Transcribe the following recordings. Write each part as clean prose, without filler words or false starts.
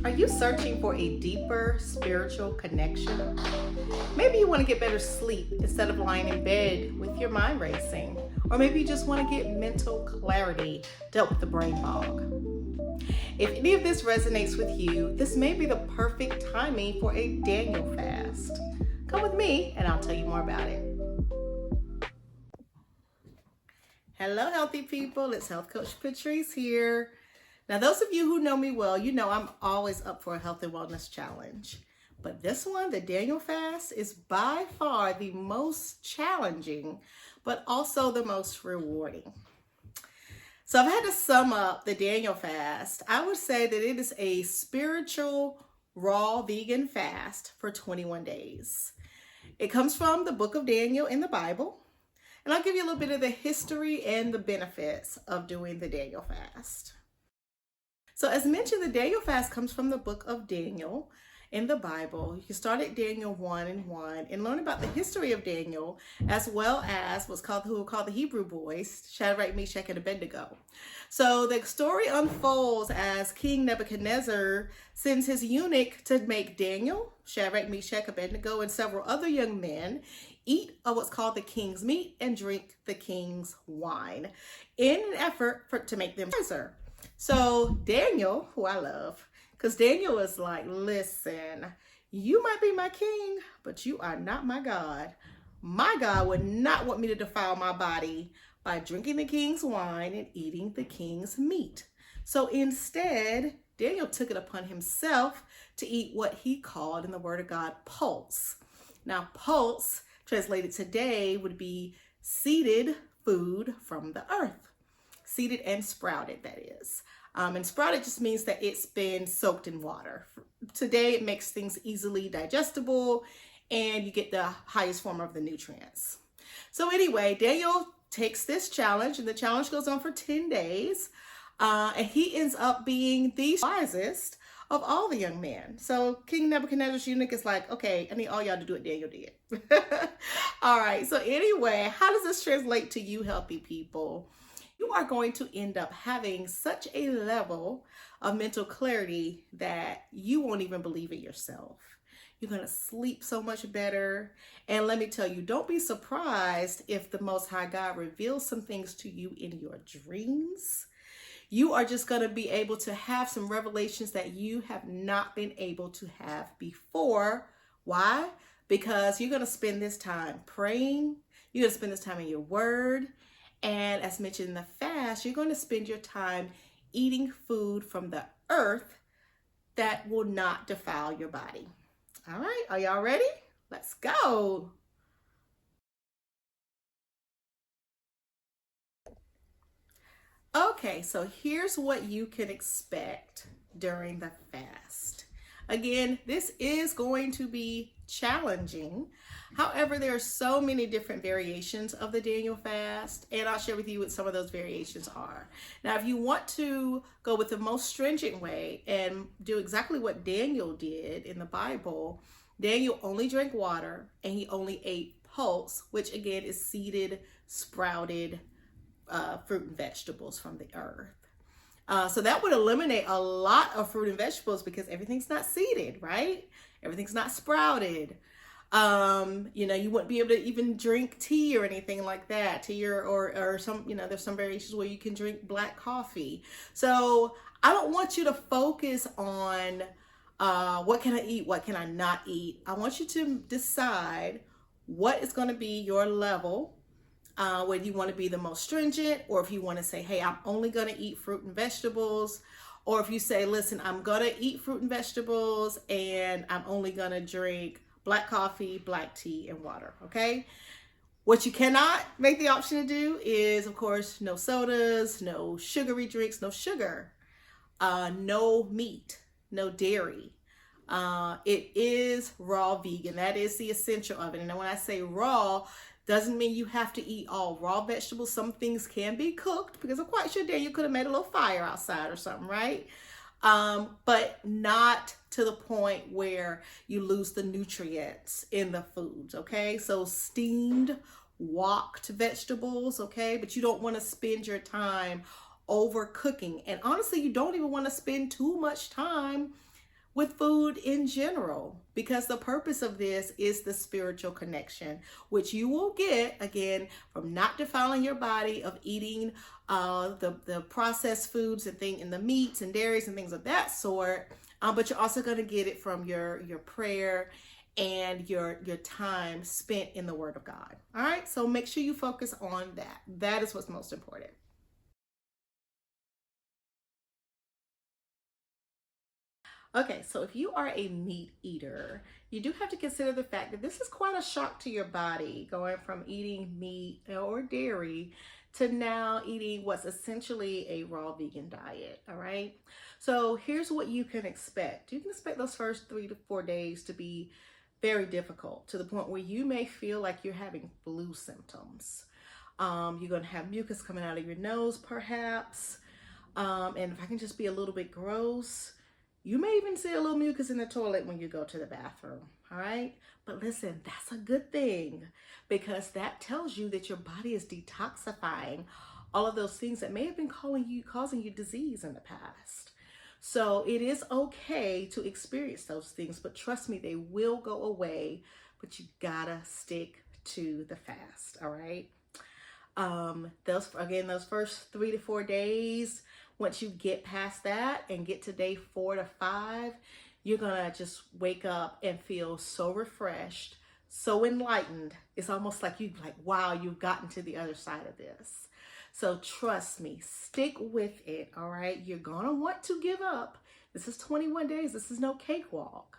Are you searching for a deeper spiritual connection? Maybe you want to get better sleep instead of lying in bed with your mind racing. Or maybe you just want to get mental clarity to help with the brain fog. If any of this resonates with you, this may be the perfect timing for a Daniel fast. Come with me and I'll tell you more about it. Hello, healthy people. It's Health Coach Patrice here. Now, those of you who know me well, you know I'm always up for a health and wellness challenge. But this one, the Daniel fast, is by far the most challenging, but also the most rewarding. So if I had to sum up the Daniel fast, I would say that it is a spiritual, raw vegan fast for 21 days. It comes from the book of Daniel in the Bible. And I'll give you a little bit of the history and the benefits of doing the Daniel fast. So as mentioned, the Daniel fast comes from the book of Daniel in the Bible. You can start at Daniel 1:1 and learn about the history of Daniel, as well as who were called the Hebrew boys, Shadrach, Meshach, and Abednego. So the story unfolds as King Nebuchadnezzar sends his eunuch to make Daniel, Shadrach, Meshach, Abednego, and several other young men eat of what's called the king's meat and drink the king's wine in an effort to make them wiser. So Daniel, who I love, because Daniel is like, listen, you might be my king, but you are not my God. My God would not want me to defile my body by drinking the king's wine and eating the king's meat. So instead, Daniel took it upon himself to eat what he called in the word of God, pulse. Now, pulse, translated today, would be seeded food from the earth. Seeded and sprouted, that is. And sprouted just means that it's been soaked in water. Today, it makes things easily digestible and you get the highest form of the nutrients. So anyway, Daniel takes this challenge and the challenge goes on for 10 days. And he ends up being the wisest of all the young men. So King Nebuchadnezzar's eunuch is like, okay, I need all y'all to do what Daniel did. All right, so anyway, how does this translate to you healthy people? You are going to end up having such a level of mental clarity that you won't even believe it yourself. You're going to sleep so much better. And let me tell you, don't be surprised if the Most High God reveals some things to you in your dreams. You are just going to be able to have some revelations that you have not been able to have before. Why? Because you're going to spend this time praying. You're going to spend this time in your word. And as mentioned in the fast, you're going to spend your time eating food from the earth that will not defile your body. All right, are y'all ready? Let's go. Okay, so here's what you can expect during the fast. Again, this is going to be challenging. However, there are so many different variations of the Daniel fast, and I'll share with you what some of those variations are. Now, if you want to go with the most stringent way and do exactly what Daniel did in the Bible, Daniel only drank water and he only ate pulse, which again is seeded, sprouted fruit and vegetables from the earth. So that would eliminate a lot of fruit and vegetables because everything's not seeded, right? Everything's not sprouted. You wouldn't be able to even drink tea or anything like that. Tea or some, there's some variations where you can drink black coffee. So I don't want you to focus on what can I eat, what can I not eat. I want you to decide what is going to be your level. Whether you want to be the most stringent, or if you want to say, hey, I'm only going to eat fruit and vegetables, or if you say, listen, I'm going to eat fruit and vegetables and I'm only going to drink black coffee, black tea, and water, okay? What you cannot make the option to do is, of course, no sodas, no sugary drinks, no sugar, no meat, no dairy. It is raw vegan. That is the essential of it. And when I say raw, doesn't mean you have to eat all raw vegetables. Some things can be cooked because I'm quite sure Daniel could have made a little fire outside or something, right? But not to the point where you lose the nutrients in the foods, okay? So steamed, woked vegetables, okay? But you don't want to spend your time overcooking. And honestly, you don't even want to spend too much time with food in general, because the purpose of this is the spiritual connection, which you will get again from not defiling your body, of eating the processed foods and thing, and the meats and dairies and things of that sort. But you're also going to get it from your prayer and your time spent in the Word of God. All right, so make sure you focus on that. That is what's most important. Okay, so if you are a meat eater, you do have to consider the fact that this is quite a shock to your body, going from eating meat or dairy to now eating what's essentially a raw vegan diet. All right, so here's what you can expect. You can expect those first 3 to 4 days to be very difficult, to the point where you may feel like you're having flu symptoms. You're going to have mucus coming out of your nose, perhaps. And if I can just be a little bit gross, you may even see a little mucus in the toilet when you go to the bathroom, all right? But listen, that's a good thing, because that tells you that your body is detoxifying all of those things that may have been causing you disease in the past. So it is okay to experience those things, but trust me, they will go away, but you gotta stick to the fast, all right? Those first 3 to 4 days, once you get past that and get to day 4 to 5, you're gonna just wake up and feel so refreshed, so enlightened. It's almost like wow, you've gotten to the other side of this. So trust me, stick with it, all right? You're gonna want to give up. This is 21 days. This is no cakewalk.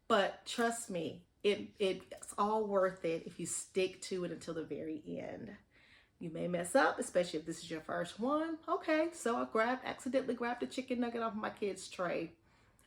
But trust me, it's all worth it if you stick to it until the very end. You may mess up, especially if this is your first one. Okay, so I accidentally grabbed a chicken nugget off my kid's tray.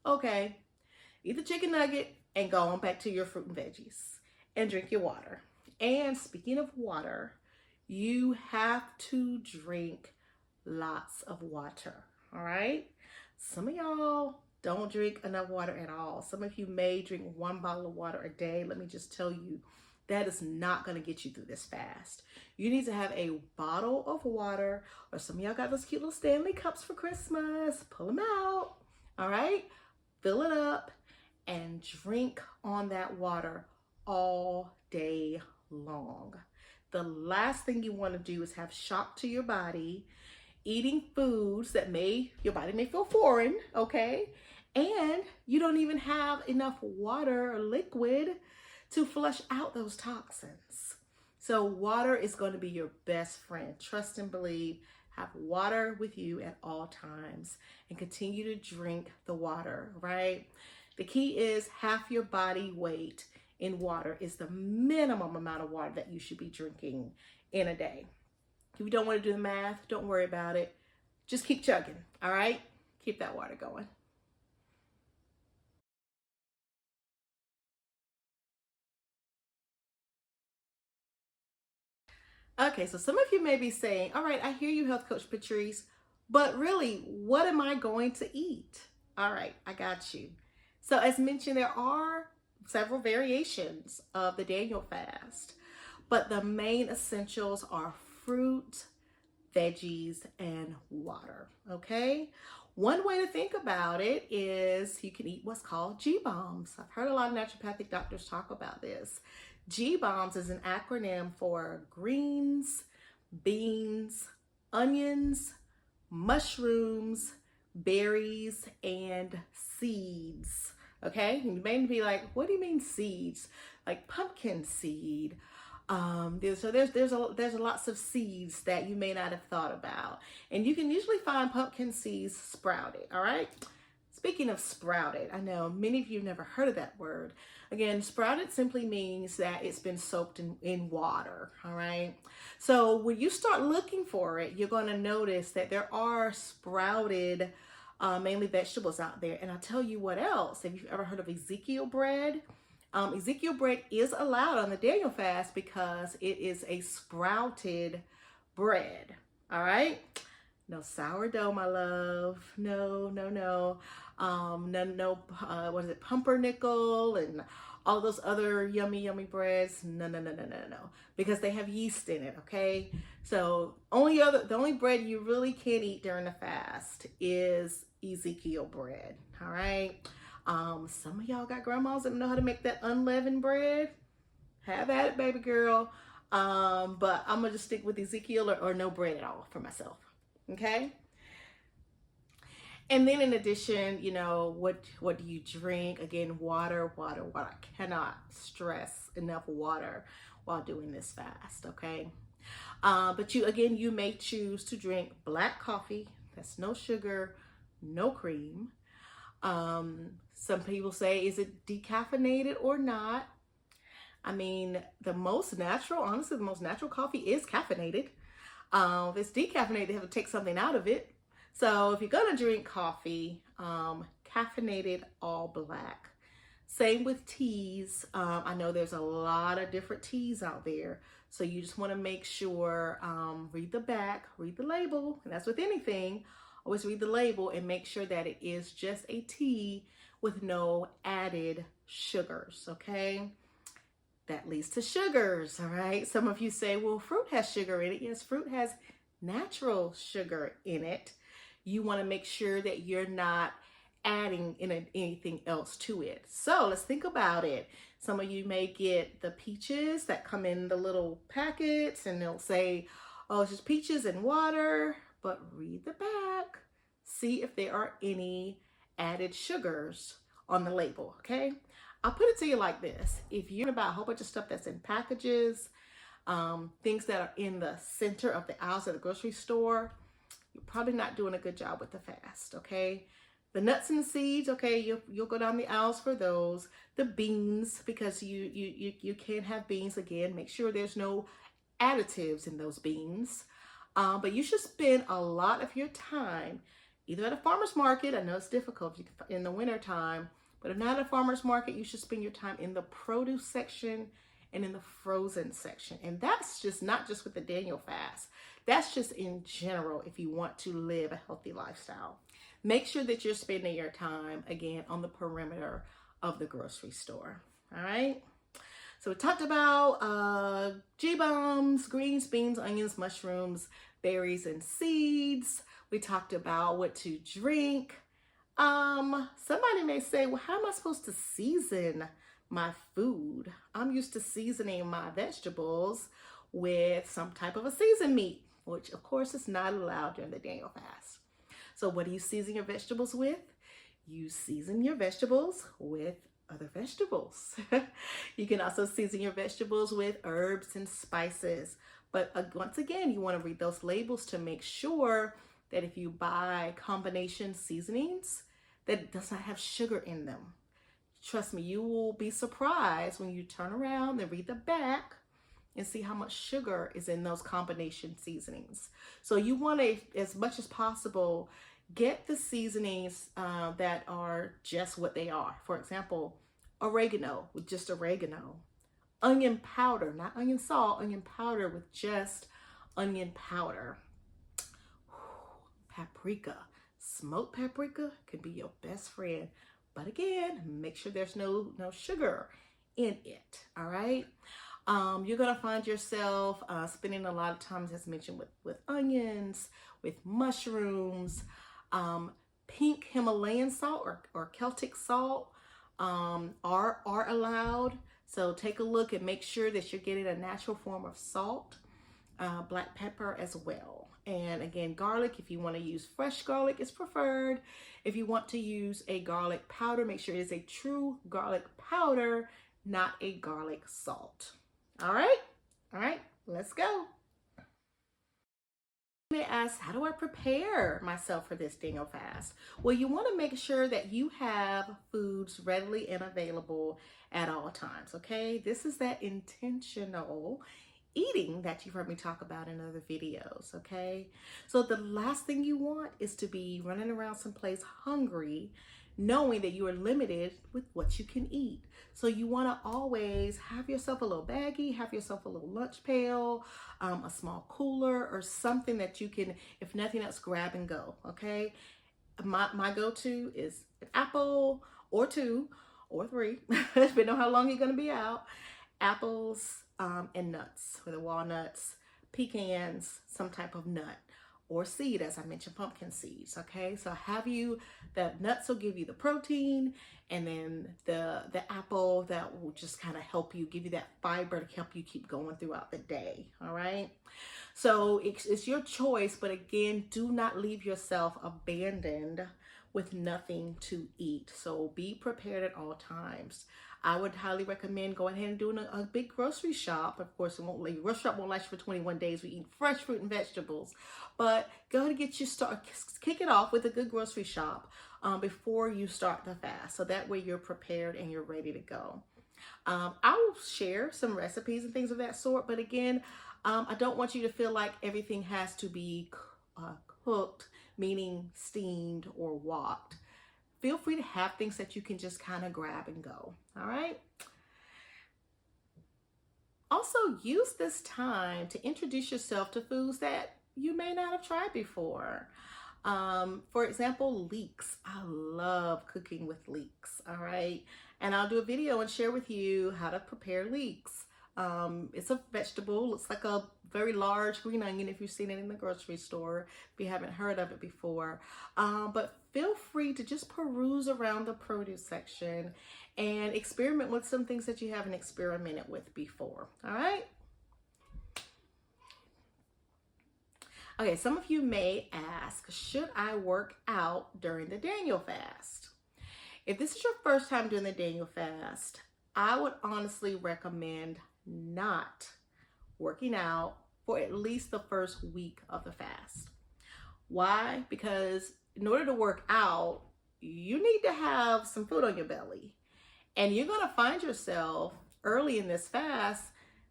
Okay, eat the chicken nugget and go on back to your fruit and veggies and drink your water. And speaking of water, you have to drink lots of water, all right? Some of y'all don't drink enough water at all. Some of you may drink 1 bottle of water a day. Let me just tell you, that is not going to get you through this fast. You need to have a bottle of water, or some of y'all got those cute little Stanley cups for Christmas. Pull them out, all right? Fill it up and drink on that water all day long. The last thing you want to do is have shock to your body, eating foods that your body may feel foreign, okay? And you don't even have enough water or liquid to flush out those toxins. So water is going to be your best friend. Trust and believe. Have water with you at all times and continue to drink the water, right? The key is half your body weight in water is the minimum amount of water that you should be drinking in a day. If you don't want to do the math, don't worry about it. Just keep chugging, all right? Keep that water going. Okay, so some of you may be saying, all right, I hear you, Health Coach Patrice, but really, what am I going to eat? All right, I got you. So as mentioned, there are several variations of the Daniel fast, but the main essentials are fruit, veggies, and water, okay? One way to think about it is you can eat what's called G-bombs. I've heard a lot of naturopathic doctors talk about this. G-bombs is an acronym for greens, beans, onions, mushrooms, berries, and seeds. Okay, you may be like, what do you mean seeds? Like pumpkin seed. There's lots of seeds that you may not have thought about, and you can usually find pumpkin seeds sprouted. All right. Speaking of sprouted, I know many of you have never heard of that word. Again, sprouted simply means that it's been soaked in water, all right? So when you start looking for it, you're going to notice that there are sprouted, mainly vegetables out there. And I'll tell you what else. Have you ever heard of Ezekiel bread? Ezekiel bread is allowed on the Daniel fast because it is a sprouted bread, all right? No sourdough, my love. No. What is it? Pumpernickel and all those other yummy breads. No. Because they have yeast in it, okay? So the only bread you really can't eat during the fast is Ezekiel bread, all right? Some of y'all got grandmas that know how to make that unleavened bread. Have at it, baby girl. But I'm gonna just stick with Ezekiel or no bread at all for myself. Okay. And then in addition, you know, what do you drink? Again, water, water, water. I cannot stress enough water while doing this fast, okay? But you may choose to drink black coffee. That's no sugar, no cream. Some people say, is it decaffeinated or not? I mean, honestly, the most natural coffee is caffeinated. If it's decaffeinated, they have to take something out of it. So if you're gonna drink coffee, caffeinated all black. Same with teas. I know there's a lot of different teas out there. So you just wanna make sure, read the back, read the label, and that's with anything. Always read the label and make sure that it is just a tea with no added sugars, okay? That leads to sugars, all right? Some of you say, well, fruit has sugar in it. Yes, fruit has natural sugar in it. You want to make sure that you're not adding anything else to it. So let's think about it. Some of you may get the peaches that come in the little packets and they'll say, oh, it's just peaches and water, but read the back. See if there are any added sugars on the label, okay? I'll put it to you like this. If you're about a whole bunch of stuff that's in packages, things that are in the center of the aisles at the grocery store, you're probably not doing a good job with the fast, okay? The nuts and the seeds, okay, you'll go down the aisles for those. The beans, because you can't have beans, again, make sure there's no additives in those beans. But you should spend a lot of your time either at a farmer's market. I know it's difficult in the winter time, but if not at a farmer's market, you should spend your time in the produce section and in the frozen section. And that's just not just with the Daniel fast. That's just in general if you want to live a healthy lifestyle. Make sure that you're spending your time, again, on the perimeter of the grocery store, all right? So we talked about G-bombs, greens, beans, onions, mushrooms, berries, and seeds. We talked about what to drink. Somebody may say, well, how am I supposed to season my food? I'm used to seasoning my vegetables with some type of a seasoned meat, which of course is not allowed during the Daniel fast. So what do you season your vegetables with? You season your vegetables with other vegetables. You can also season your vegetables with herbs and spices. But once again, you want to read those labels to make sure that if you buy combination seasonings, that it does not have sugar in them. Trust me, you will be surprised when you turn around and read the back and see how much sugar is in those combination seasonings. So you want to, as much as possible, get the seasonings that are just what they are. For example, oregano with just oregano. Onion powder, not onion salt, onion powder with just onion powder. Paprika, smoked paprika can be your best friend. But again, make sure there's no sugar in it, all right? You're gonna find yourself spending a lot of time, as mentioned, with onions, with mushrooms, pink Himalayan salt or Celtic salt are allowed. So take a look and make sure that you're getting a natural form of salt, black pepper as well. And again, garlic, if you want to use fresh garlic, is preferred. If you want to use a garlic powder, make sure it is a true garlic powder, not a garlic salt. All right, let's go. You may ask, how do I prepare myself for this Daniel fast? Well, you want to make sure that you have foods readily and available at all times, okay? This is that intentional eating that you've heard me talk about in other videos, okay? So the last thing you want is to be running around someplace hungry, knowing that you are limited with what you can eat. So you want to always have yourself a little baggie, have yourself a little lunch pail, a small cooler, or something that you can, if nothing else, grab and go, okay? My go-to is an apple or 2 or 3, depending on how long you're going to be out. Apples and nuts, whether walnuts, pecans, some type of nut. or seed, as I mentioned, pumpkin seeds. Okay, so have you, the nuts will give you the protein, and then the apple that will just kind of help you, give you that fiber to help you keep going throughout the day. All right, so it's your choice, but again, do not leave yourself abandoned with nothing to eat. So be prepared at all times. I would highly recommend going ahead and doing a big grocery shop. Of course, your grocery shop won't last you for 21 days. We eat fresh fruit and vegetables, but go ahead and get you start, kick it off with a good grocery shop before you start the fast. So that way you're prepared and you're ready to go. I will share some recipes and things of that sort, but again, I don't want you to feel like everything has to be cooked, meaning steamed or woked. Feel free to have things that you can just kind of grab and go. All right. Also, use this time to introduce yourself to foods that you may not have tried before. For example, leeks. I love cooking with leeks. All right. And I'll do a video and share with you how to prepare leeks. It's a vegetable, looks like a very large green onion if you've seen it in the grocery store, if you haven't heard of it before. But feel free to just peruse around the produce section and experiment with some things that you haven't experimented with before. All right. Okay, some of you may ask, should I work out during the Daniel fast? If this is your first time doing the Daniel fast, I would honestly recommend not working out for at least the first week of the fast. Why? Because in order to work out, you need to have some food on your belly. And you're going to find yourself early in this fast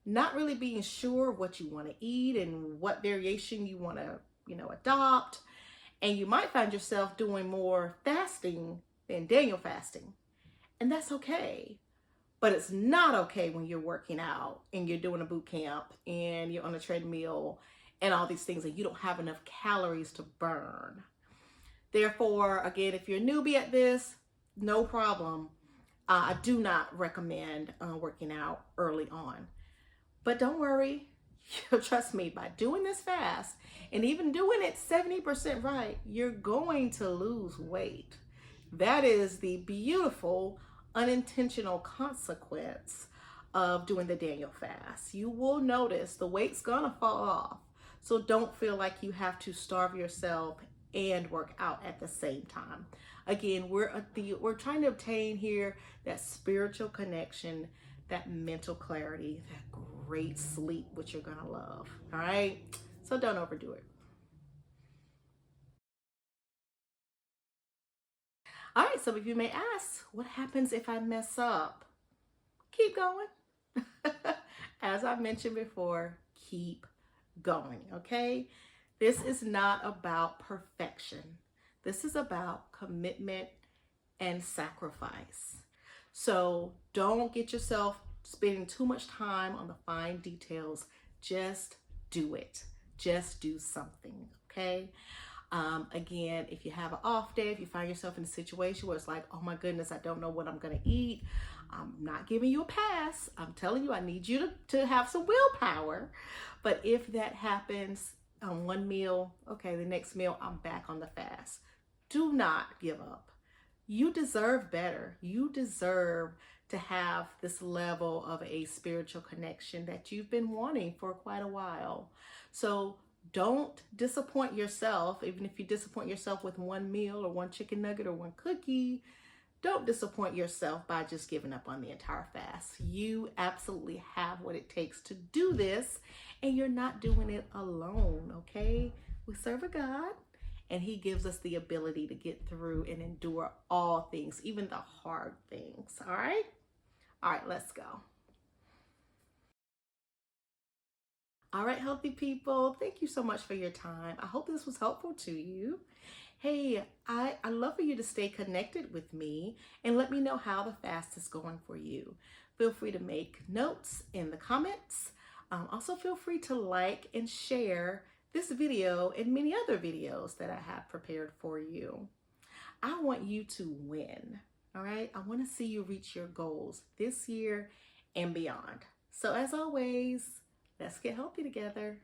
not really being sure what you want to eat and what variation you want to, adopt. And you might find yourself doing more fasting than Daniel fasting. And that's okay. But it's not okay when you're working out and you're doing a boot camp and you're on a treadmill and all these things and you don't have enough calories to burn. Therefore, again, if you're a newbie at this, no problem. I do not recommend working out early on. But don't worry, trust me, by doing this fast and even doing it 70% right, you're going to lose weight. That is the beautiful unintentional consequence of doing the Daniel fast. You will notice the weight's gonna fall off. So don't feel like you have to starve yourself and work out at the same time. Again, we're trying to obtain here that spiritual connection, that mental clarity, that great sleep, which you're gonna love. All right, so don't overdo it. All right, some of you may ask, what happens if I mess up? Keep going. As I mentioned before, keep going, okay? This is not about perfection. This is about commitment and sacrifice. So don't get yourself spending too much time on the fine details. Just do it. Just do something, okay? Again, if you have an off day, if you find yourself in a situation where it's like, oh my goodness, I don't know what I'm going to eat, I'm not giving you a pass. I'm telling you, I need you to have some willpower. But if that happens on one meal, okay, the next meal, I'm back on the fast. Do not give up. You deserve better. You deserve to have this level of a spiritual connection that you've been wanting for quite a while. So don't disappoint yourself. Even if you disappoint yourself with one meal or one chicken nugget or one cookie, don't disappoint yourself by just giving up on the entire fast. You absolutely have what it takes to do this, and you're not doing it alone, okay? We serve a God, and He gives us the ability to get through and endure all things, even the hard things, all right? All right, let's go. All right, healthy people, thank you so much for your time. I hope this was helpful to you. Hey, I love for you to stay connected with me and let me know how the fast is going for you. Feel free to make notes in the comments. Also, feel free to like and share this video and many other videos that I have prepared for you. I want you to win, all right? I want to see you reach your goals this year and beyond. So as always, let's get healthy together.